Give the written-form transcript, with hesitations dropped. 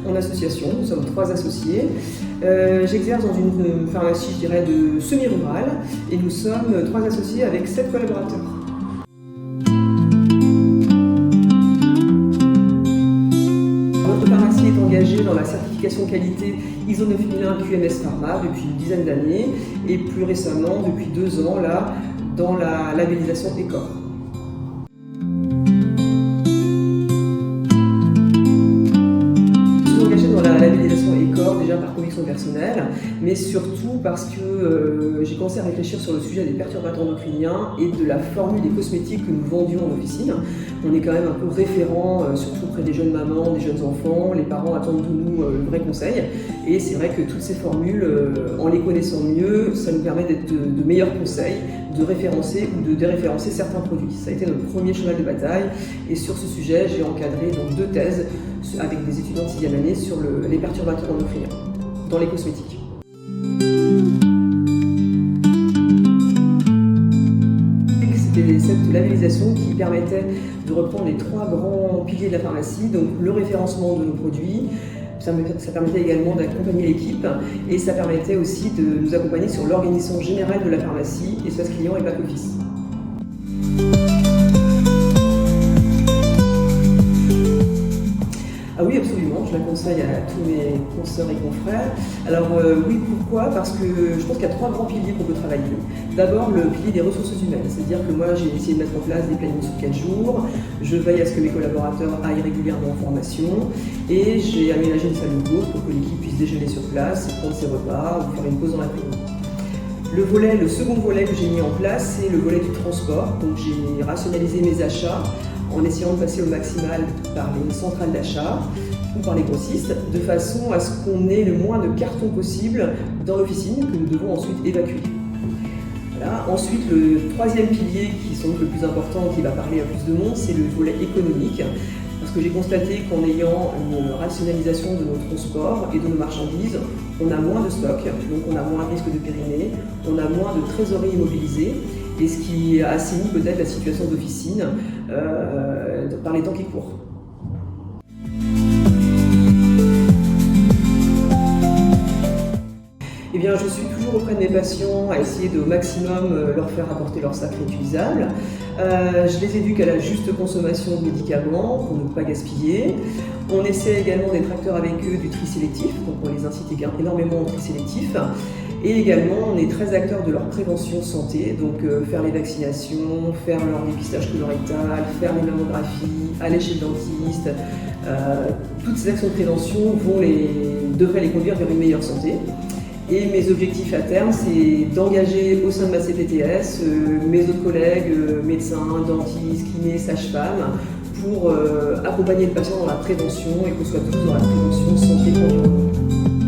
en association. Nous sommes 3 associés. J'exerce dans une pharmacie, je dirais, de semi-rurale et nous sommes 3 associés avec 7 collaborateurs. Notre pharmacie est engagée dans la certification qualité ISO 9001 QMS Pharma depuis une dizaine d'années et plus récemment, depuis 2 ans, là, dans la labellisation ECOR. La labellisation ECOR, déjà par conviction personnelle, mais surtout parce que j'ai commencé à réfléchir sur le sujet des perturbateurs endocriniens et de la formule des cosmétiques que nous vendions en officine. On est quand même un peu référent, surtout auprès des jeunes mamans, des jeunes enfants. Les parents attendent de nous le vrai conseil. Et c'est vrai que toutes ces formules, en les connaissant mieux, ça nous permet d'être de meilleurs conseils, de référencer ou de déréférencer certains produits. Ça a été notre premier cheval de bataille. Et sur ce sujet, j'ai encadré donc 2 thèses avec des étudiants de 6e année sur les perturbateurs endocriniens dans les cosmétiques. C'était cette labellisation qui permettait de reprendre les 3 grands piliers de la pharmacie, donc le référencement de nos produits. Ça permettait également d'accompagner l'équipe et ça permettait aussi de nous accompagner sur l'organisation générale de la pharmacie, espace client et back-office. Ah oui, absolument, je la conseille à tous mes consoeurs et confrères. Alors oui, pourquoi? Parce que je pense qu'il y a 3 grands piliers qu'on peut travailler. D'abord, le pilier des ressources humaines, c'est-à-dire que moi j'ai essayé de mettre en place des plannings sur 4 jours, je veille à ce que mes collaborateurs aillent régulièrement en formation et j'ai aménagé une salle de pause pour que l'équipe puisse déjeuner sur place, prendre ses repas ou faire une pause dans l'après-midi. Le second volet que j'ai mis en place, c'est le volet du transport. Donc j'ai rationalisé mes achats en essayant de passer au maximal par les centrales d'achat ou par les grossistes, de façon à ce qu'on ait le moins de cartons possible dans l'officine que nous devons ensuite évacuer. Voilà. Ensuite, le 3e pilier, qui est sans doute le plus important, qui va parler à plus de monde, c'est le volet économique. Parce que j'ai constaté qu'en ayant une rationalisation de nos transports et de nos marchandises, on a moins de stock, donc on a moins de risque de périmée, on a moins de trésorerie immobilisée, et ce qui assainit peut-être la situation d'officine par les temps qui courent. Eh bien, je suis toujours auprès de mes patients à essayer de au maximum leur faire apporter leur sac réutilisable. Je les éduque à la juste consommation de médicaments pour ne pas gaspiller. On essaie également d'être acteurs avec eux du tri sélectif, donc on les incite énormément au tri sélectif. Et également, on est très acteurs de leur prévention santé, donc faire les vaccinations, faire leur dépistage colorectal, faire les mammographies, aller chez le dentiste. Toutes ces actions de prévention devraient les conduire vers une meilleure santé. Et mes objectifs à terme, c'est d'engager au sein de ma CPTS mes autres collègues, médecins, dentistes, kinés, sages-femmes, pour accompagner le patient dans la prévention et qu'on soit tous dans la prévention santé environnement.